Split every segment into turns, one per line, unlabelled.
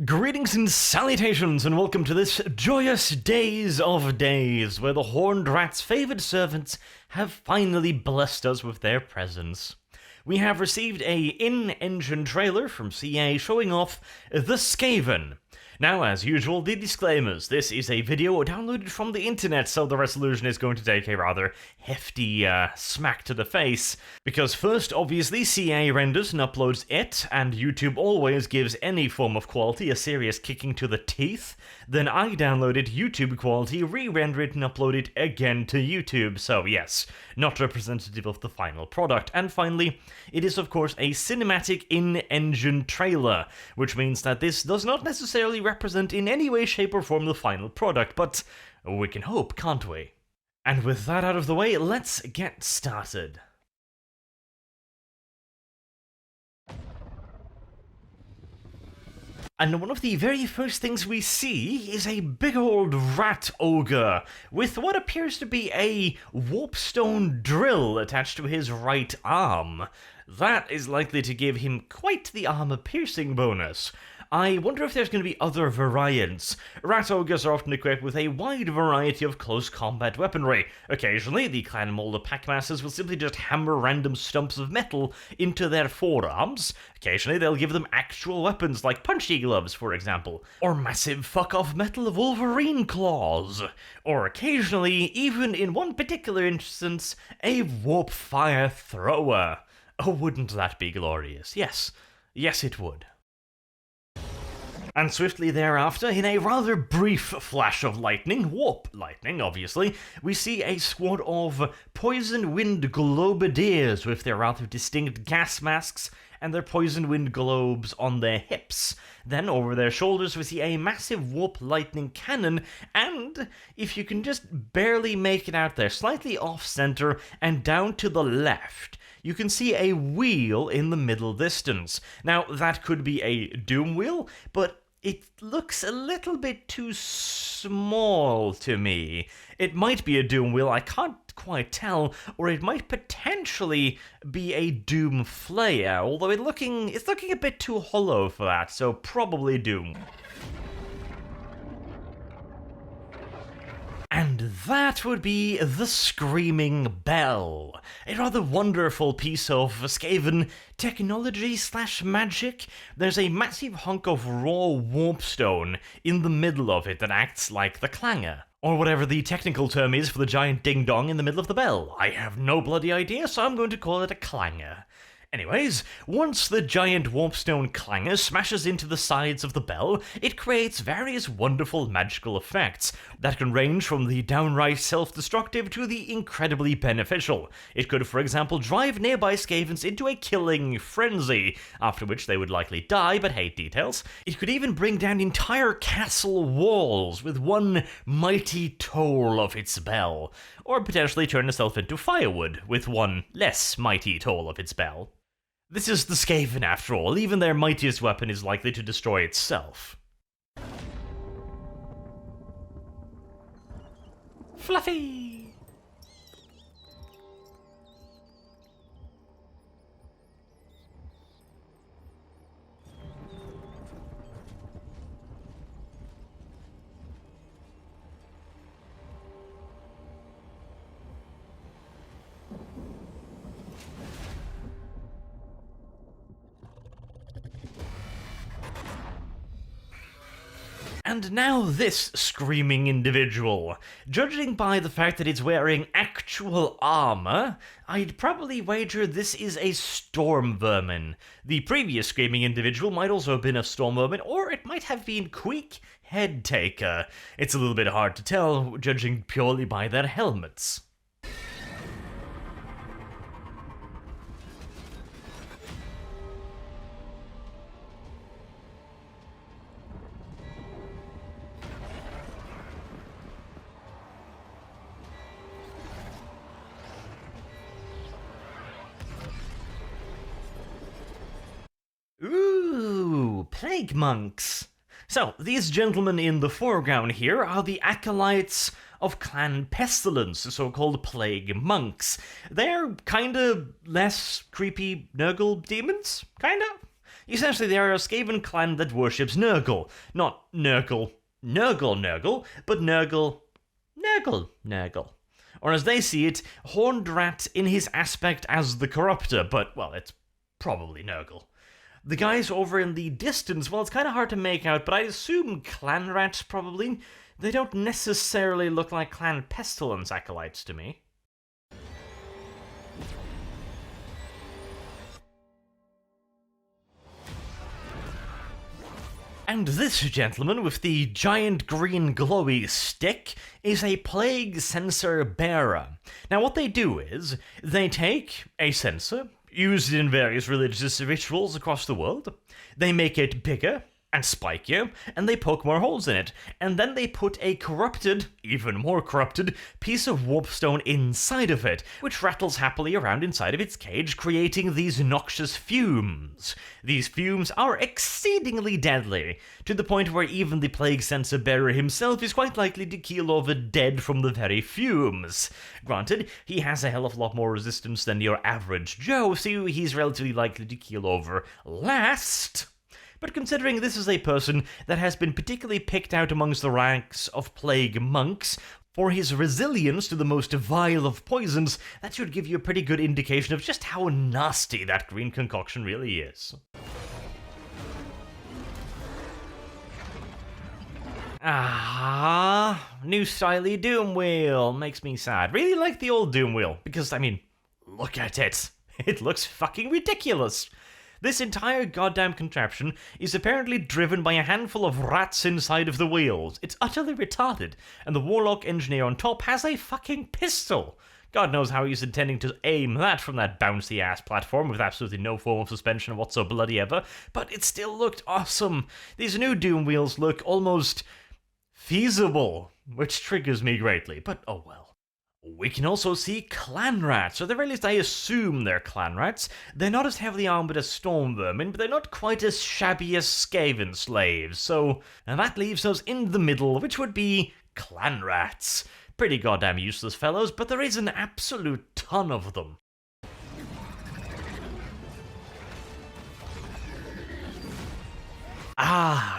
Greetings and salutations, and welcome to this joyous Days of Days, where the Horned Rat's favoured servants have finally blessed us with their presence. We have received a in-engine trailer from CA showing off the Skaven. Now, as usual, the disclaimers. This is a video downloaded from the internet, so the resolution is going to take a rather hefty smack to the face. Because first, obviously, CA renders and uploads it, and YouTube always gives any form of quality a serious kicking to the teeth. Then I downloaded YouTube quality, re-render it, and upload it again to YouTube. So yes, not representative of the final product. And finally, it is of course a cinematic in-engine trailer, which means that this does not necessarily represent in any way, shape, or form the final product, but we can hope, can't we? And with that out of the way, let's get started. And one of the very first things we see is a big old rat ogre with what appears to be a warpstone drill attached to his right arm. That is likely to give him quite the armor-piercing bonus. I wonder if there's going to be other variants. Rat ogres are often equipped with a wide variety of close combat weaponry. Occasionally, the clan molder packmasters will simply just hammer random stumps of metal into their forearms. Occasionally, they'll give them actual weapons like punchy gloves, for example, or massive fuck-off metal Wolverine claws. Or occasionally, even in one particular instance, a warp fire thrower. Oh, wouldn't that be glorious? Yes, it would. And swiftly thereafter, in a rather brief flash of lightning, warp lightning obviously, we see a squad of poison wind globadiers with their rather distinct gas masks and their poison wind globes on their hips. Then over their shoulders we see a massive warp lightning cannon, and if you can just barely make it out there, slightly off-center and down to the left, you can see a wheel in the middle distance. Now, that could be a doom wheel, but it looks a little bit too small to me. It might be a doom wheel, I can't quite tell, or it might potentially be a doom flare, although it's looking a bit too hollow for that, so probably doom. And that would be the Screaming Bell. A rather wonderful piece of Skaven technology/magic. There's a massive hunk of raw warpstone in the middle of it that acts like the clanger, or whatever the technical term is for the giant ding-dong in the middle of the bell. I have no bloody idea, so I'm going to call it a clanger. Anyways, once the giant warpstone clanger smashes into the sides of the bell, it creates various wonderful magical effects that can range from the downright self-destructive to the incredibly beneficial. It could, for example, drive nearby Skavens into a killing frenzy, after which they would likely die, but hey, details. It could even bring down entire castle walls with one mighty toll of its bell, or potentially turn itself into firewood with one less mighty toll of its bell. This is the Skaven after all, even their mightiest weapon is likely to destroy itself. Fluffy! And now this screaming individual. Judging by the fact that it's wearing actual armor, I'd probably wager this is a storm vermin. The previous screaming individual might also have been a storm vermin, or it might have been Queek Headtaker. It's a little bit hard to tell, judging purely by their helmets. Ooh, plague monks. So, these gentlemen in the foreground here are the acolytes of Clan Pestilence, the so-called plague monks. They're kinda less creepy Nurgle demons, kinda? Essentially, they are a Skaven clan that worships Nurgle. Not Nurgle, but Nurgle. Or as they see it, Horned Rat in his aspect as the Corruptor, but, well, it's probably Nurgle. The guys over in the distance, well, it's kind of hard to make out, but I assume Clan Rats, probably. They don't necessarily look like Clan Pestilence acolytes to me. And this gentleman with the giant green glowy stick is a plague censer bearer. Now what they do is, they take a censer, used in various religious rituals across the world, they make it bigger and spikier, and they poke more holes in it, and then they put a corrupted, even more corrupted, piece of warpstone inside of it, which rattles happily around inside of its cage, creating these noxious fumes. These fumes are exceedingly deadly, to the point where even the plague censer bearer himself is quite likely to keel over dead from the very fumes. Granted, he has a hell of a lot more resistance than your average Joe, so he's relatively likely to keel over last. But considering this is a person that has been particularly picked out amongst the ranks of plague monks for his resilience to the most vile of poisons, that should give you a pretty good indication of just how nasty that green concoction really is. New styly Doom Wheel makes me sad. Really like the old Doom Wheel, because, I mean, look at it. It looks fucking ridiculous. This entire goddamn contraption is apparently driven by a handful of rats inside of the wheels. It's utterly retarded, and the Warlock engineer on top has a fucking pistol. God knows how he's intending to aim that from that bouncy-ass platform with absolutely no form of suspension whatsoever bloody ever, but it still looked awesome. These new Doom Wheels look almost feasible, which triggers me greatly, but oh well. We can also see clan rats, or at the very least I assume they're clan rats. They're not as heavily armored as storm vermin, but they're not quite as shabby as Skaven slaves, so that leaves us in the middle, which would be clan rats. Pretty goddamn useless fellows, but there is an absolute ton of them.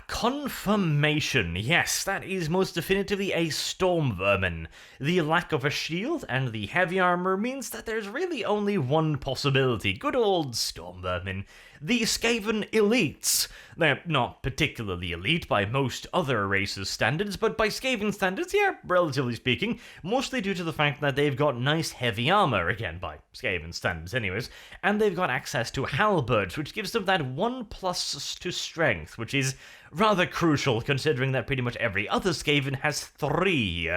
Confirmation. Yes, that is most definitively a storm vermin. The lack of a shield and the heavy armor means that there's really only one possibility. Good old storm vermin. The Skaven elites. They're not particularly elite by most other races' standards, but by Skaven standards, yeah, relatively speaking, mostly due to the fact that they've got nice heavy armor, again, by Skaven standards anyways, and they've got access to halberds, which gives them that 1+ to strength, which is rather crucial considering that pretty much every other Skaven has 3,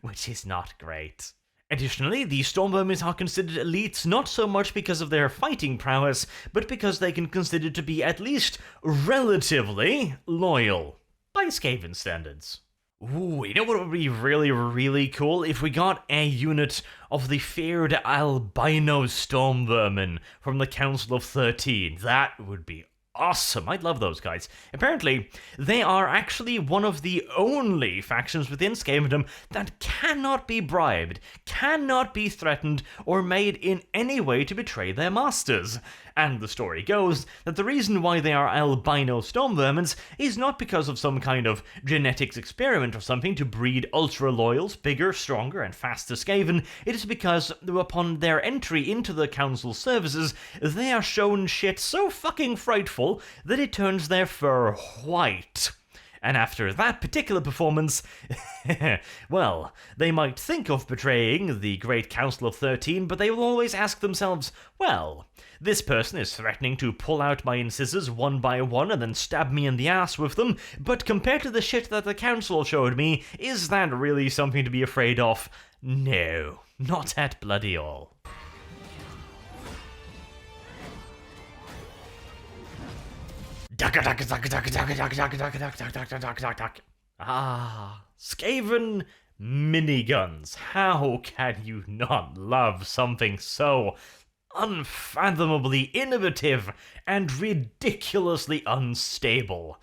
which is not great. Additionally, the Stormvermin are considered elites not so much because of their fighting prowess, but because they can consider to be at least relatively loyal, by Skaven standards. Ooh, you know what would be really, really cool? If we got a unit of the feared albino Stormvermin from the Council of 13. That would be awesome. I'd love those guys. Apparently, they are actually one of the only factions within Skavendom that cannot be bribed, cannot be threatened, or made in any way to betray their masters. And the story goes that the reason why they are albino stormvermins is not because of some kind of genetics experiment or something to breed ultra-loyals, bigger, stronger, and faster Skaven. It is because upon their entry into the council services, they are shown shit so fucking frightful that it turns their fur white. And after that particular performance, well, they might think of betraying the Great Council of 13, but they will always ask themselves, well, this person is threatening to pull out my incisors one by one and then stab me in the ass with them, but compared to the shit that the council showed me, is that really something to be afraid of? No, not at bloody all. Skaven Miniguns. How can you not love something so unfathomably innovative and ridiculously unstable?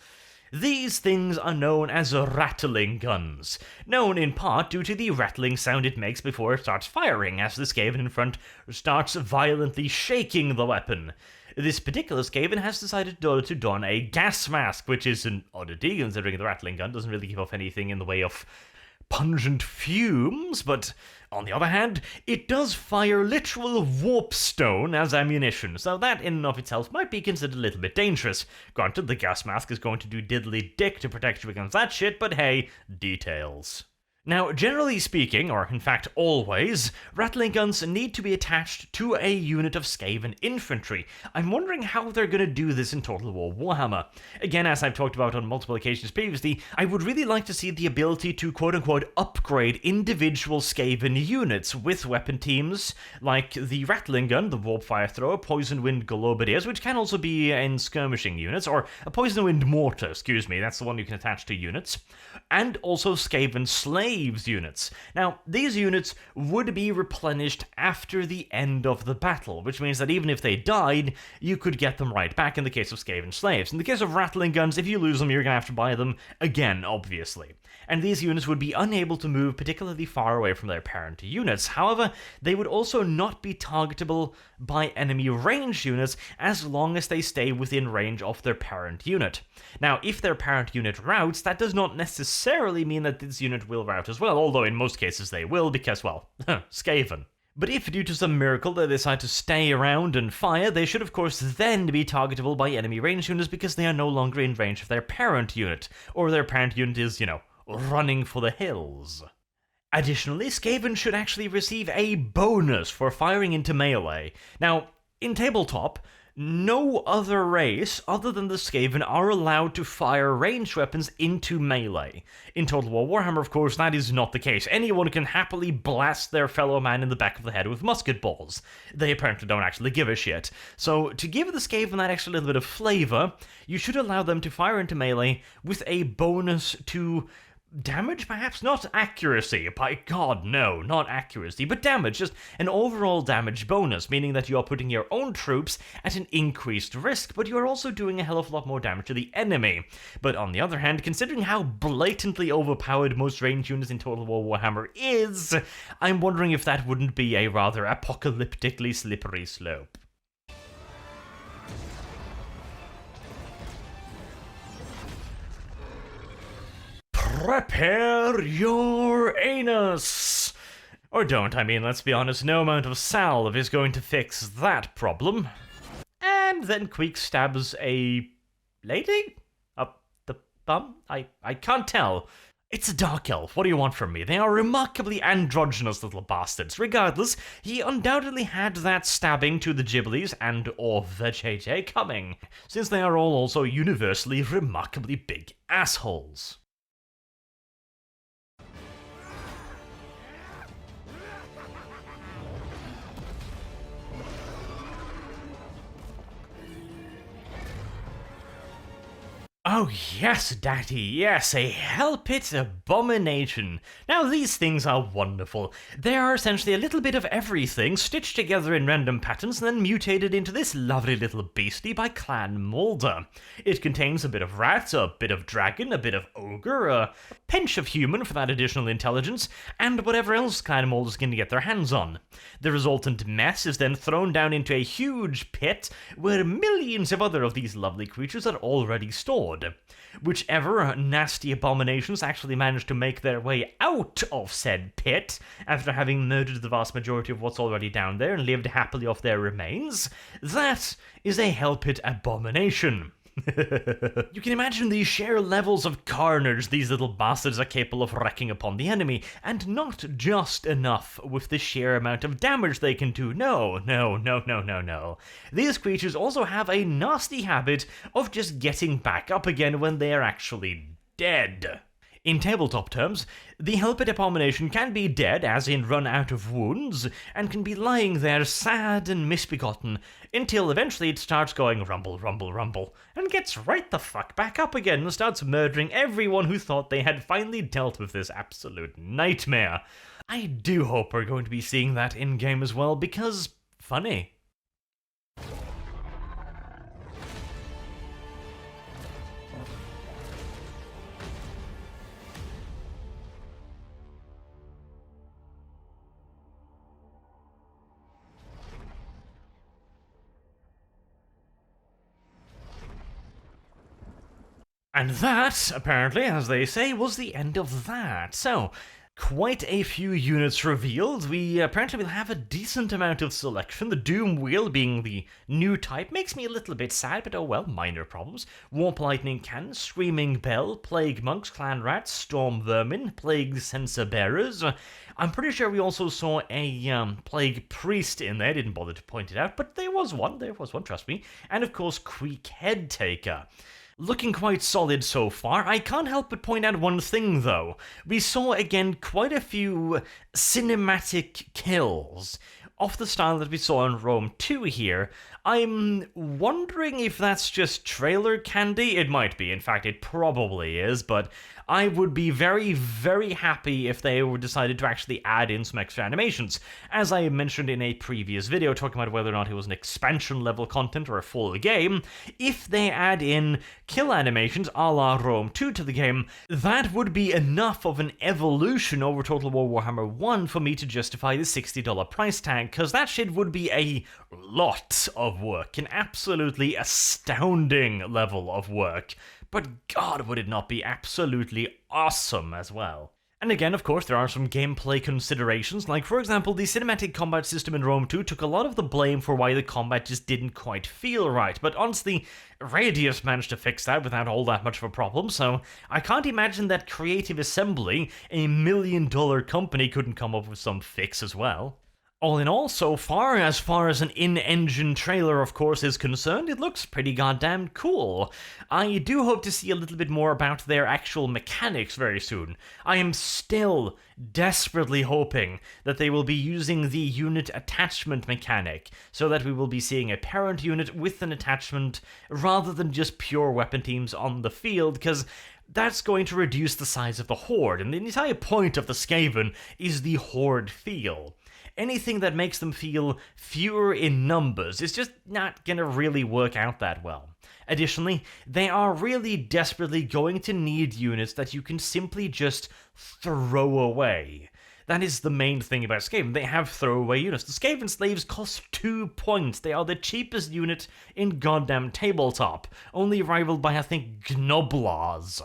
These things are known as rattling guns, known in part due to the rattling sound it makes before it starts firing, as the Skaven in front starts violently shaking the weapon. This particular Skaven has decided to don a gas mask, which is an oddity considering the rattling gun doesn't really give off anything in the way of pungent fumes, but on the other hand, it does fire literal warpstone as ammunition, so that in and of itself might be considered a little bit dangerous. Granted, the gas mask is going to do diddly dick to protect you against that shit, but hey, details. Now, generally speaking, or in fact always, rattling guns need to be attached to a unit of Skaven infantry. I'm wondering how they're going to do this in Total War Warhammer. Again, as I've talked about on multiple occasions previously, I would really like to see the ability to quote-unquote upgrade individual Skaven units with weapon teams, like the rattling gun, the warp fire thrower, poison wind globadiers, which can also be in skirmishing units, or a poison wind mortar, that's the one you can attach to units, and also Skaven slaves units. Now, these units would be replenished after the end of the battle, which means that even if they died, you could get them right back in the case of Skaven slaves. In the case of rattling guns, if you lose them, you're going to have to buy them again, obviously. And these units would be unable to move particularly far away from their parent units. However, they would also not be targetable by enemy ranged units as long as they stay within range of their parent unit. Now, if their parent unit routes, that does not necessarily mean that this unit will rout as well, although in most cases they will because, well, Skaven. But if due to some miracle they decide to stay around and fire, they should of course then be targetable by enemy ranged units because they are no longer in range of their parent unit, or their parent unit is, running for the hills. Additionally, Skaven should actually receive a bonus for firing into melee. Now, in tabletop, no other race other than the Skaven are allowed to fire ranged weapons into melee. In Total War Warhammer, of course, that is not the case. Anyone can happily blast their fellow man in the back of the head with musket balls. They apparently don't actually give a shit. So, to give the Skaven that extra little bit of flavor, you should allow them to fire into melee with a bonus to damage, perhaps? Not accuracy. By God, no, not accuracy, but damage. Just an overall damage bonus, meaning that you are putting your own troops at an increased risk, but you are also doing a hell of a lot more damage to the enemy. But on the other hand, considering how blatantly overpowered most ranged units in Total War Warhammer is, I'm wondering if that wouldn't be a rather apocalyptically slippery slope. Prepare your anus! Or don't, let's be honest, no amount of salve is going to fix that problem. And then Queek stabs a lady? Up the bum? I can't tell. It's a dark elf, what do you want from me? They are remarkably androgynous little bastards. Regardless, he undoubtedly had that stabbing to the Ghiblies and or the JJ coming, since they are all also universally remarkably big assholes. Oh yes, Daddy, yes, a Hellpit abomination. Now these things are wonderful. They are essentially a little bit of everything stitched together in random patterns and then mutated into this lovely little beastie by Clan Mulder. It contains a bit of rat, a bit of dragon, a bit of ogre, a pinch of human for that additional intelligence, and whatever else Clan Mulder's going to get their hands on. The resultant mess is then thrown down into a huge pit where millions of other of these lovely creatures are already stored. Whichever nasty abominations actually manage to make their way out of said pit after having murdered the vast majority of what's already down there and lived happily off their remains, that is a Hellpit abomination. You can imagine the sheer levels of carnage these little bastards are capable of wreaking upon the enemy, and not just enough with the sheer amount of damage they can do. No. These creatures also have a nasty habit of just getting back up again when they are actually dead. In tabletop terms, the Hellpit abomination can be dead, as in run out of wounds, and can be lying there sad and misbegotten, until eventually it starts going rumble, rumble, rumble, and gets right the fuck back up again and starts murdering everyone who thought they had finally dealt with this absolute nightmare. I do hope we're going to be seeing that in-game as well, because funny. And that, apparently, as they say, was the end of that. So, quite a few units revealed. We apparently will have a decent amount of selection. The Doom Wheel being the new type makes me a little bit sad, but oh well, minor problems. Warp Lightning Cannon, Screaming Bell, Plague Monks, Clan Rats, Storm Vermin, Plague Censer Bearers. I'm pretty sure we also saw a Plague Priest in there, didn't bother to point it out, but there was one, trust me. And of course, Creek Head Taker. Looking quite solid so far. I can't help but point out one thing, though. We saw, again, quite a few cinematic kills of the style that we saw in Rome 2 here. I'm wondering if that's just trailer candy. It might be. In fact, it probably is, but I would be very, very happy if they decided to actually add in some extra animations. As I mentioned in a previous video talking about whether or not it was an expansion level content or a full game, if they add in kill animations a la Rome 2 to the game, that would be enough of an evolution over Total War Warhammer 1 for me to justify the $60 price tag, because that shit would be a lot of work, an absolutely astounding level of work. But God, would it not be absolutely awesome as well. And again, of course, there are some gameplay considerations, like for example, the cinematic combat system in Rome 2 took a lot of the blame for why the combat just didn't quite feel right, but honestly, Radius managed to fix that without all that much of a problem, so I can't imagine that Creative Assembly, a $1 million company, couldn't come up with some fix as well. All in all, so far as an in-engine trailer, of course, is concerned, it looks pretty goddamn cool. I do hope to see a little bit more about their actual mechanics very soon. I am still desperately hoping that they will be using the unit attachment mechanic, so that we will be seeing a parent unit with an attachment, rather than just pure weapon teams on the field, because that's going to reduce the size of the Horde, and the entire point of the Skaven is the Horde feel. Anything that makes them feel fewer in numbers is just not gonna really work out that well. Additionally, they are really desperately going to need units that you can simply just throw away. That is the main thing about Skaven. They have throwaway units. The Skaven Slaves cost 2 points. They are the cheapest unit in goddamn tabletop, only rivaled by, I think, Gnoblars.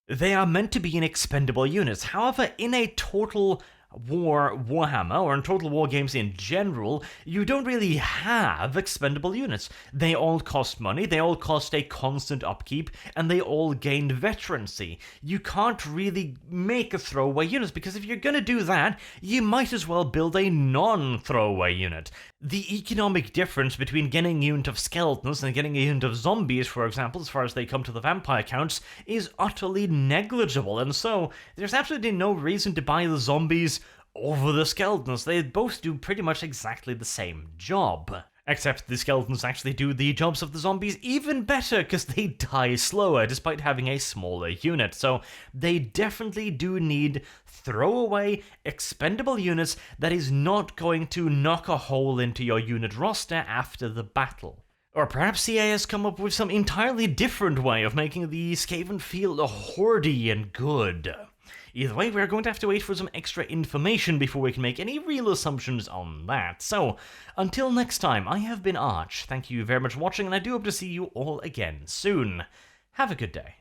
They are meant to be an expendable units. However, in a Total War Warhammer, or in Total War games in general, you don't really have expendable units. They all cost money, they all cost a constant upkeep, and they all gain veterancy. You can't really make a throwaway unit, because if you're gonna do that, you might as well build a non-throwaway unit. The economic difference between getting a unit of skeletons and getting a unit of zombies, for example, as far as they come to the vampire counts, is utterly negligible, and so there's absolutely no reason to buy the zombies over the skeletons. They both do pretty much exactly the same job. Except the skeletons actually do the jobs of the zombies even better, because they die slower despite having a smaller unit. So they definitely do need throwaway, expendable units that is not going to knock a hole into your unit roster after the battle. Or perhaps EA has come up with some entirely different way of making the Skaven feel hoardy and good. Either way, we're going to have to wait for some extra information before we can make any real assumptions on that. So, until next time, I have been Arch. Thank you very much for watching, and I do hope to see you all again soon. Have a good day.